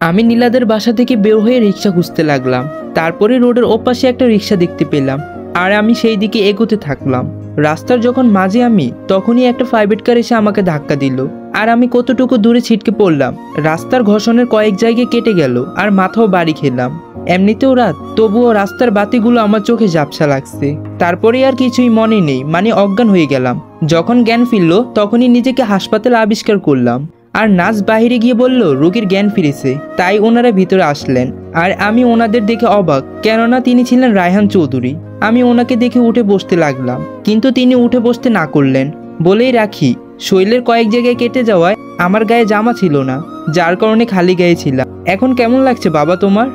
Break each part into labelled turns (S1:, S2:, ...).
S1: আমি নীলাদের বাসা থেকে বের হয়ে রিক্সা খুঁজতে লাগলাম। তারপরে রোডের ওপাশে একটা রিক্সা দেখতে পেলাম আর আমি সেই দিকে এগোতে থাকলাম। রাস্তার যখন মাঝে আমি তখনই একটা প্রাইভেট কার এসে আমাকে ধাক্কা দিল আর আমি কতটুকু দূরে ছিটকে পড়লাম। রাস্তার ঘর্ষণের কয়েক জায়গায় কেটে গেল আর মাথাও বাড়ি খেলাম। এমনিতেও রাত, তবুও রাস্তার বাতিগুলো আমার চোখে ঝাপসা লাগছে। তারপরে আর কিছুই মনে নেই, মানে অজ্ঞান হয়ে গেলাম। যখন জ্ঞান ফিরল তখনই নিজেকে হাসপাতালে আবিষ্কার করলাম। আর নার্স বাহিরে গিয়ে বলল রোগীর জ্ঞান ফিরেছে, তাই ওনারা ভিতরে আসলেন। আর আমি ওনাদের দেখে অবাক, কেননা তিনি ছিলেন রায়হান চৌধুরী। আমি ওনাকে দেখে উঠে বসতে লাগলাম, কিন্তু তিনি উঠে বসতে না করলেন। বলেই রাখি, শরীরের কয়েক জায়গায় কেটে যাওয়ায় আমার গায়ে জামা ছিল না, যার কারণে খালি গায়ে ছিলাম। এখন কেমন লাগছে বাবা তোমার?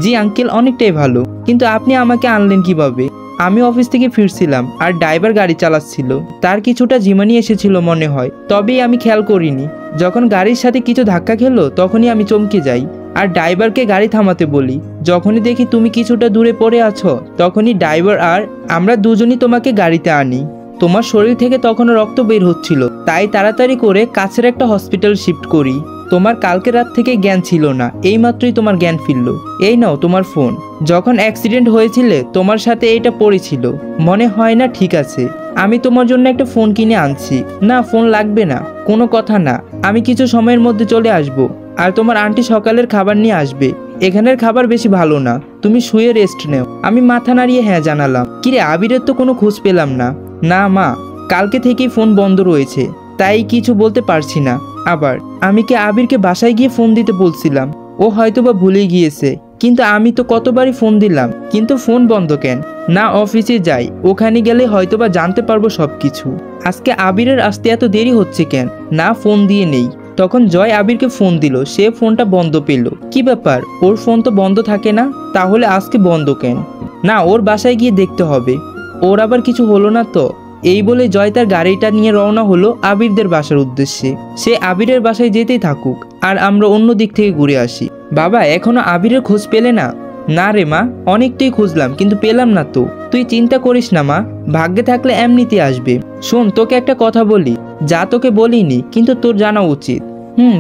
S1: জি আঙ্কেল, অনেকটাই ভালো। কিন্তু আপনি আমাকে আনলেন কিভাবে? আমি অফিস থেকে ফিরছিলাম আর ড্রাইভার গাড়ি চালাচ্ছিল। তার কিছুটা ঝিমানি এসেছিল মনে হয়, তবেই আমি খেয়াল করিনি। যখন গাড়ির সাথে কিছু ধাক্কা খেলো তখনই আমি চমকে যাই আর ড্রাইভারকে গাড়ি থামাতে বলি। যখনই দেখি তুমি কিছুটা দূরে পড়ে আছো তখনই ড্রাইভার আর আমরা দুজনই তোমাকে গাড়িতে আনি। তোমার শরীর থেকে তখনও রক্ত বের হচ্ছিল, তাই তাড়াতাড়ি করে কাছের একটা হসপিটাল শিফট করি। তোমার কালকে রাত থেকে জ্ঞান ছিল না, এইমাত্রই তোমার জ্ঞান ফিরল। এই নাও তোমার ফোন। যখন অ্যাক্সিডেন্ট হয়েছিল তোমার সাথে এটা পড়েছিল, মনে হয় না? ঠিক আছে, আমি তোমার জন্য একটা ফোন কিনে আনছি। না, ফোন লাগবে না, কোনো কথা না। আমি কিছু সময়ের মধ্যে চলে আসব। আর তোমার আন্টি সকালের খাবার নিয়ে আসবে। এখানের খাবার বেশি ভালো না, তুমি শুয়ে রেস্ট নেও। আমি মাথা নাড়িয়ে হ্যাঁ জানালাম। কিরে, আবিরের তো কোনো খোঁজ পেলাম না। না মা, কালকে থেকেই ফোন বন্ধ রয়েছে, তাই কিছু বলতে পারছি না। আবার আমি কি আবিরকে বাসায় গিয়ে ফোন দিতে বলছিলাম? ও হয়তোবা ভুলে গিয়েছে, কিন্তু আমি তো কতবারই ফোন দিলাম, কিন্তু ফোন বন্ধ কেন? না, অফিসে যাই, ওখানে গেলে হয়তোবা জানতে পারবো সবকিছু। আজকে আবিরের আসতে এত দেরি হচ্ছে কেন? না, ফোন দিয়ে নেই। তখন জয় আবিরকে ফোন দিল, সে ফোনটা বন্ধ পেল। কি ব্যাপার, ওর ফোন তো বন্ধ থাকে না, তাহলে আজকে বন্ধ কেন? না, ওর বাসায় গিয়ে দেখতে হবে, ওর আবার কিছু হলো না তো। এই বলে জয় তার গাড়িটা নিয়ে রওনা হলো আবিরদের বাসার উদ্দেশ্যে। সে আবিরের বাসায় যেতেই থাকুক আর আমরা অন্য দিক থেকে ঘুরে আসি। বাবা, এখনো আবিরের খোঁজ পেলে না? না রে মা, অনেকটাই খুঁজলাম কিন্তু পেলাম না তো। তুই চিন্তা করিস না মা, ভাগ্যে থাকলে এমনিতে আসবে। শোন, তোকে একটা কথা বলি, যা তোকে বলিনি কিন্তু তোর জানা উচিত।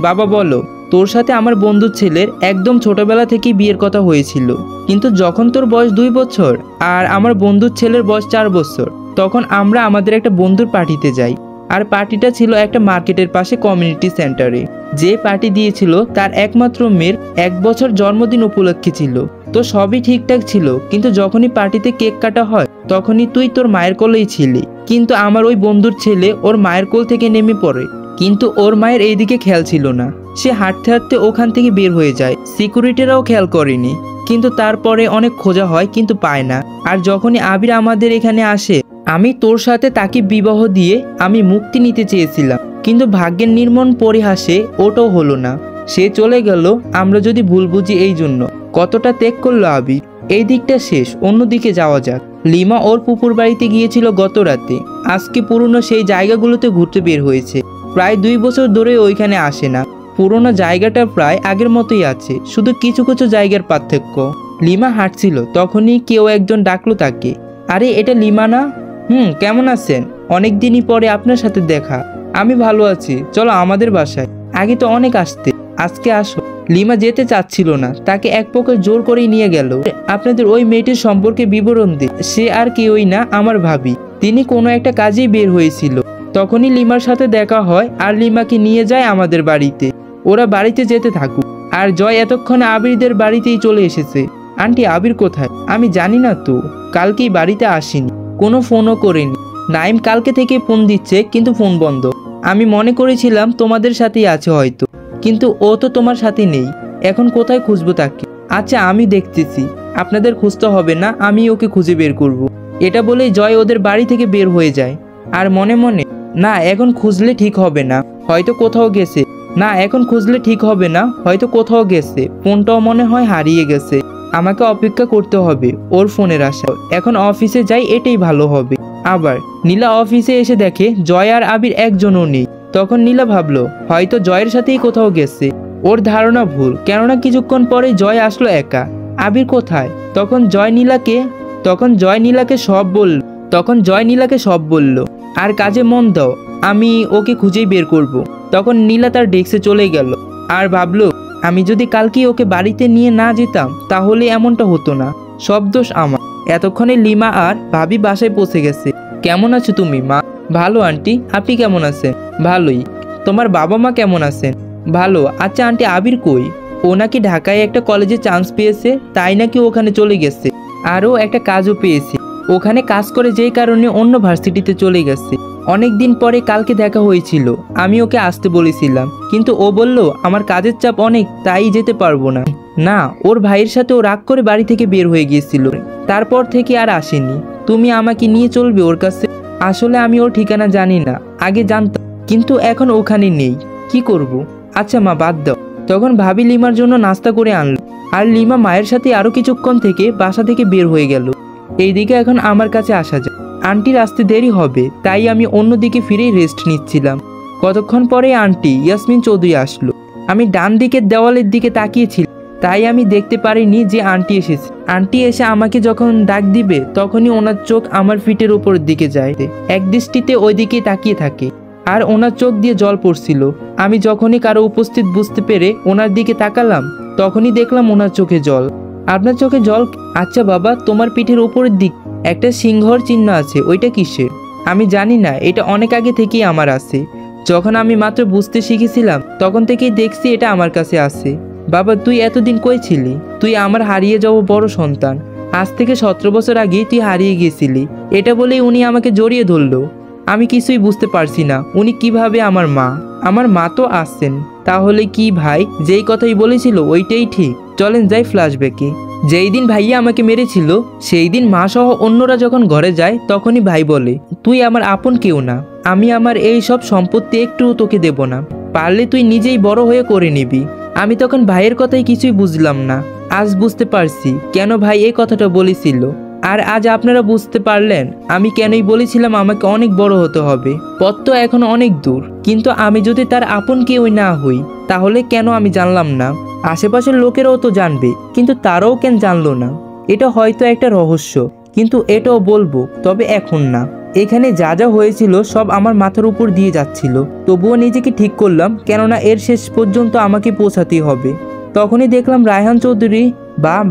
S1: বাবা বলো। তোর সাথে আমার বন্ধুর ছেলের একদম ছোটবেলা থেকেই বিয়ের কথা হয়েছিল, কিন্তু যখন তোর বয়স 2 বছর আর আমার বন্ধুর ছেলের বয়স 4 বছর, তখন আমরা আমাদের একটা বন্ধুর পার্টিতে যাই। আর পার্টিটা ছিল একটা মার্কেটের পাশে কমিউনিটি সেন্টারে। যে পার্টি দিয়েছিল তার একমাত্র মেয়ের 1 বছর জন্মদিন উপলক্ষে ছিল। তো সবই ঠিকঠাক ছিল, কিন্তু যখনই পার্টিতে কেক কাটা হয় তখনই তুই তোর মায়ের কোলেই ছিলি। কিন্তু আমার ওই বন্ধুর ছেলে ওর মায়ের কোল থেকে নেমে পড়ে, কিন্তু ওর মায়ের এইদিকে খেয়াল ছিল না। সে হাঁটতে হাঁটতে ওখান থেকে বের হয়ে যায়, সিকিউরিটিরাও খেয়াল করেনি। কিন্তু তারপরে অনেক খোঁজা হয় কিন্তু পায় না। আর যখনই আবির আমাদের এখানে আসে, আমি তোর সাথে তাকে বিবাহ দিয়ে আমি মুক্তি নিতে চেয়েছিলাম, কিন্তু ভাগ্যের নির্মম পরিহাসে ওটাও হলো না। সে চলে গেল আমরা যদি ভুল বুঝি, এই জন্য কতটা ত্যাগ করলো আবির। এই দিকটা শেষ, অন্যদিকে যাওয়া যাক। লিমা ওর পুকুর বাড়িতে গিয়েছিল গত রাতে। আজকে পুরনো সেই জায়গাগুলোতে ঘুরতে বের হয়েছে। প্রায় 2 বছর ধরে ওইখানে আসে না। পুরোনো জায়গাটা প্রায় আগের মতোই আছে, শুধু কিছু কিছু জায়গার পার্থক্য। লিমা হাঁটছিল, তখনই কেউ একজন ডাকলো তাকে। আরে, এটা লিমা না? কেমন আছেন? অনেকদিনই পরে আপনার সাথে দেখা। আমি ভালো আছি, চলো আমাদের বাসায়। আগে তো অনেক আসতে, আজকে আসো। লিমা যেতে চাচ্ছিল না, তাকে এক প্রকার জোর করেই নিয়ে গেল। আপনাদের ওই মেয়েটির সম্পর্কে বিবরণ দিই। সে আর কেউই না, আমার ভাবি। তিনি কোনো একটা কাজেই বের হয়েছিল, তখনই লিমার সাথে দেখা হয় আর লিমাকে নিয়ে যায় আমাদের বাড়িতে। ওরা বাড়িতে যেতে থাকুক। আর জয় এতক্ষণে আবিরদের বাড়িতেই চলে এসেছে। আন্টি, আবির কোথায়? আমি জানি না তো, কালকেই বাড়িতে আসেনি, কোনো ফোনও করেনি। নাইম কালকে থেকে ফোন দিচ্ছে কিন্তু ফোন বন্ধ। আমি মনে করেছিলাম তোমাদের সাথেই আছে হয়তো, কিন্তু ও তো তোমার সাথে নেই। এখন কোথায় খুঁজবো তাকে? আচ্ছা, আমি দেখতেছি, আপনাদের খুঁজতে হবে না, আমি ওকে খুঁজে বের করব। এটা বলেই জয় ওদের বাড়ি থেকে বের হয়ে যায়। আর মনে মনে, না এখন খুঁজলে ঠিক হবে না, হয়তো কোথাও গেছে। না এখন খুঁজলে ঠিক হবে না, হয়তো কোথাও গেছে। ফোনটাও মনে হয় হারিয়ে গেছে। আমাকে অপেক্ষা করতে হবে ওর ফোনের আশা। এখন অফিসে যাই, এটাই ভালো হবে। আবার নীলা অফিসে এসে দেখে জয় আর আবির একজনও নেই। তখন নীলা ভাবলো হয়তো জয়ের সাথেই কোথাও গেছে। ওর ধারণা ভুল, কেননা কিছুক্ষণ পরে জয় আসলো একা। আবির কোথায়? তখন জয় নীলাকে সব বলল। আর কাজে মন দাও, আমি ওকে খুঁজেই বের করব। তখন নীলা তার ডেস্কে চলে গেল আর ভাবলো আমি যদি কালকেই ওকে বাড়িতে নিয়ে না যেতাম তাহলে এমনটা হতো না। সব দোষ আমার। এতক্ষণে লিমা আর ভাবি বাসায় পৌঁছে গেছে। কেমন আছো তুমি মা? ভালো আন্টি, আপনি কেমন আছেন? ভালোই। তোমার বাবা মা কেমন আছেন? ভালো। আচ্ছা আন্টি, আবির কই? ও নাকি ঢাকায় একটা কলেজে চান্স পেয়েছে, তাই নাকি ওখানে চলে গেছে। আরও একটা কাজও পেয়েছে। ওখানে কাজ করে যেই কারণে অন্য ভার্সিটিতে চলে গেছে। অনেক দিন পরে কালকে দেখা হয়েছিল। আমি ওকে আসতে বলেছিলাম, কিন্তু ও বলল আমার কাজের চাপ অনেক, তাই যেতে পারবো না। না, ওর ভাইয়ের সাথে ও রাগ করে বাড়ি থেকে বের হয়ে গিয়েছিল। তারপর থেকে আর আসেনি। তুমি আমাকে নিয়ে চলবে ওর কাছে? আসলে আমি ওর ঠিকানা জানি না, আগে জানতাম, কিন্তু এখন ওখানে নেই। কি করব? আচ্ছা মা, বাদ দাও। তখন ভাবি লিমার জন্য নাস্তা করে আনলো, আর লিমা মায়ের সাথে আরও কিছুক্ষণ থেকে বাসা থেকে বের হয়ে গেল। এইদিকে এখন আমার কাছে আসা যায়। আন্টির আসতে দেরি হবে, তাই আমি অন্যদিকে ফিরেই রেস্ট নিচ্ছিলাম। কতক্ষণ পরে আন্টি ইয়াসমিন চৌধুরী আসলো। আমি ডান দিকের দেওয়ালের দিকে তাকিয়েছিলাম, তাই আমি দেখতে পারিনি যে আন্টি এসেছে। আন্টি এসে আমাকে যখন ডাক দিবে তখনই ওনার চোখ আমার ফিটের উপরের দিকে যায়, এক দৃষ্টিতে ওই দিকে তাকিয়ে থাকে, আর ওনার চোখ দিয়ে জল পড়ছিল। আমি যখনই কারো উপস্থিত বুঝতে পেরে ওনার দিকে তাকালাম, তখনই দেখলাম ওনার চোখে জল। আপনার চোখে জল? আচ্ছা বাবা, তোমার পিঠের উপরের দিক একটা সিংহর চিহ্ন আছে, ওইটা কিসের? আমি জানি না, এটা অনেক আগে থেকেই আমার আছে। যখন আমি মাত্র বুঝতে শিখেছিলাম তখন থেকেই দেখছি এটা আমার কাছে আছে। বাবা, তুই এতদিন কই ছিলি? তুই আমার হারিয়ে যাওয়া বড় সন্তান। আজ থেকে 17 বছর আগে তুই হারিয়ে গিয়েছিলি। এটা বলেই উনি আমাকে জড়িয়ে ধরলো। আমি কিছুই বুঝতে পারছি না উনি কিভাবে আমার মা। আমার মা তো আসছেন, তাহলে কি ভাই যেই কথাই বলেছিল ওইটাই ঠিক? চলেন যাই ফ্ল্যাশব্যাকে। যেই দিন ভাইয়া আমাকে মেরেছিল সেই দিন মা সহ অন্যরা যখন ঘরে যায় তখনই ভাই বলে, তুই আমার আপন কেউ না, আমি আমার এই সব সম্পত্তি একটু তোকে দেব না, পারলে তুই নিজেই বড় হয়ে করে নিবি। আমি তখন ভাইয়ের কথাই কিছুই বুঝলাম না। আজ বুঝতে পারছি কেন ভাই এই কথাটা বলেছিল। আর আজ আপনারা বুঝতে পারলেন আমি কেনই বলেছিলাম আমাকে অনেক বড় হতে হবে। পথ তো এখন অনেক দূর, কিন্তু আমি যদি তার আপন কেউই না হই তাহলে কেন আমি জানলাম না? আশেপাশের লোকেরাও তো জানবে, কিন্তু তারাও কেন জানলো না? এটা হয়তো একটা রহস্য, কিন্তু এটাও বলবো, তবে এখন না। এখানে যা যা হয়েছিল সব আমার মাথার উপর দিয়ে যাচ্ছিল, তবুও নিজেকে ঠিক করলাম, কেননা এর শেষ পর্যন্ত আমাকে পৌঁছাতেই হবে। তখনই দেখলাম রায়হান চৌধুরী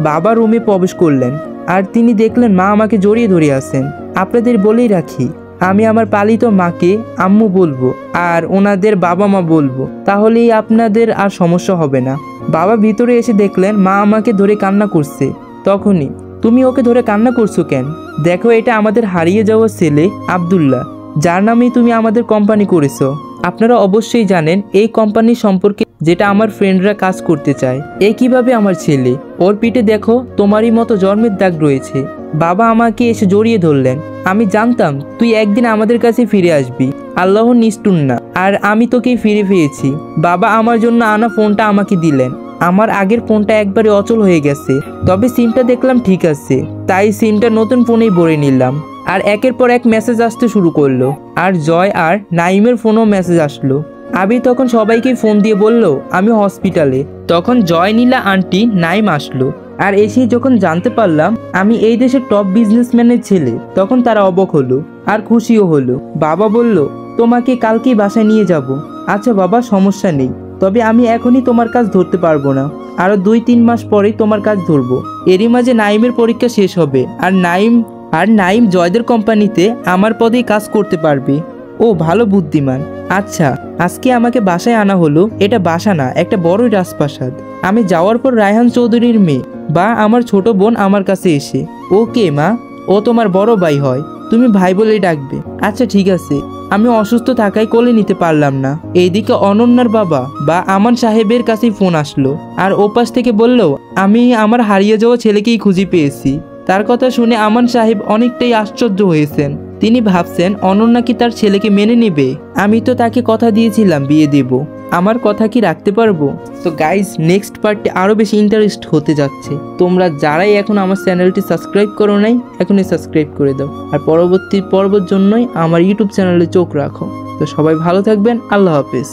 S1: বাবা রুমে প্রবেশ করলেন, আর তিনি দেখলেন মা আমাকে জড়িয়ে ধরে আছেন। আপনাদের বলেই রাখি, আমি আমার পালিত মাকে আম্মু বলবো আর ওনাদের বাবা মা বলবো, তাহলেই আপনাদের আর সমস্যা হবে না। বাবা ভিতরে এসে দেখলেন মা আমাকে ধরে কান্না করছে। তখনই, তুমি ওকে ধরে কান্না করছো কেন? দেখো, এটা আমাদের হারিয়ে যাওয়া ছেলে আব্দুল্লাহ, যার নামেই তুমি আমাদের কোম্পানি করেছো। আপনারা অবশ্যই জানেন এই কোম্পানি সম্পর্কে, যেটা আমার ফ্রেন্ডরা কাজ করতে চায়। এই কিভাবে আমার ছেলে, ওর পিঠে দেখো তোমারই মতো জন্মের দাগ রয়েছে। বাবা আমাকে এসে জড়িয়ে ধরলেন। আমি জানতাম তুই একদিন আমাদের কাছে ফিরে আসবি, আল্লাহর নিষ্ঠুর না, আর আমি তোকেই ফিরে পেয়েছি। বাবা আমার জন্য আনা ফোনটা আমাকে দিলেন। আমার আগের ফোনটা একবারে অচল হয়ে গেছে, তবে সিমটা দেখলাম ঠিক আছে, তাই সিমটা নতুন ফোনেই ভরে নিলাম। আর একের পর এক মেসেজ আসতে শুরু করলো, আর জয় আর নাইমের ফোনও মেসেজ আসলো। আবির তখন সবাইকে ফোন দিয়ে বলল আমি হসপিটালে। তখন জয়, নীলা আন্টি, নাইম আসলো, আর এসে যখন জানতে পারলাম আমি এই দেশের টপ বিজনেসম্যানের ছেলে, তখন তারা অবাক হলো আর খুশিও হলো। বাবা বলল তোমাকে কালকেই বাসায় নিয়ে যাব। আচ্ছা বাবা, সমস্যা নেই, তবে আমি এখনই তোমার কাজ ধরতে পারবো না, আরো 2-3 মাস পরেই তোমার কাজ ধরবো। এরই মাঝে নাইমের পরীক্ষা শেষ হবে, আর নাইম জয়দের কোম্পানিতে আমার পদেই কাজ করতে পারবে। ও ভালো বুদ্ধিমান। আচ্ছা, আজকে আমাকে বাসায় আনা হলো, এটা বাসা না, একটা বড়ই রাজপ্রাসাদ। আমি যাওয়ার পর রায়হান চৌধুরীর মেয়ে আমার ছোট বোন আমার কাছে এসে, ও কে মা? ও তোমার বড় ভাই হয়, তুমি ভাই বলেই ডাকবে। আচ্ছা ঠিক আছে। আমি অসুস্থ থাকায় কোলে নিতে পারলাম না। এইদিকে অনন্যার বাবা আমান সাহেবের কাছেই ফোন আসলো, আর ওপাশ থেকে বলল আমি আমার হারিয়ে যাওয়া ছেলেকেই খুঁজে পেয়েছি। তার কথা শুনে আমান সাহেব অনেকটাই আশ্চর্য হয়েছেন। তিনি ভাবছেন অনন্যা কি তার ছেলেকে মেনে নেবে? আমি তো তাকে কথা দিয়েছিলাম বিয়ে দেব, আমার কথা কি রাখতে পারবো? তো গাইজ, নেক্সট পার্টে আরও বেশি ইন্টারেস্ট হতে যাচ্ছে। তোমরা যারাই এখন আমার চ্যানেলটি সাবস্ক্রাইব করো নাই, এখনই সাবস্ক্রাইব করে দাও, আর পরবর্তী পর্বের জন্যই আমার ইউটিউব চ্যানেলে চোখ রাখো। তো সবাই ভালো থাকবেন, আল্লাহ হাফেজ।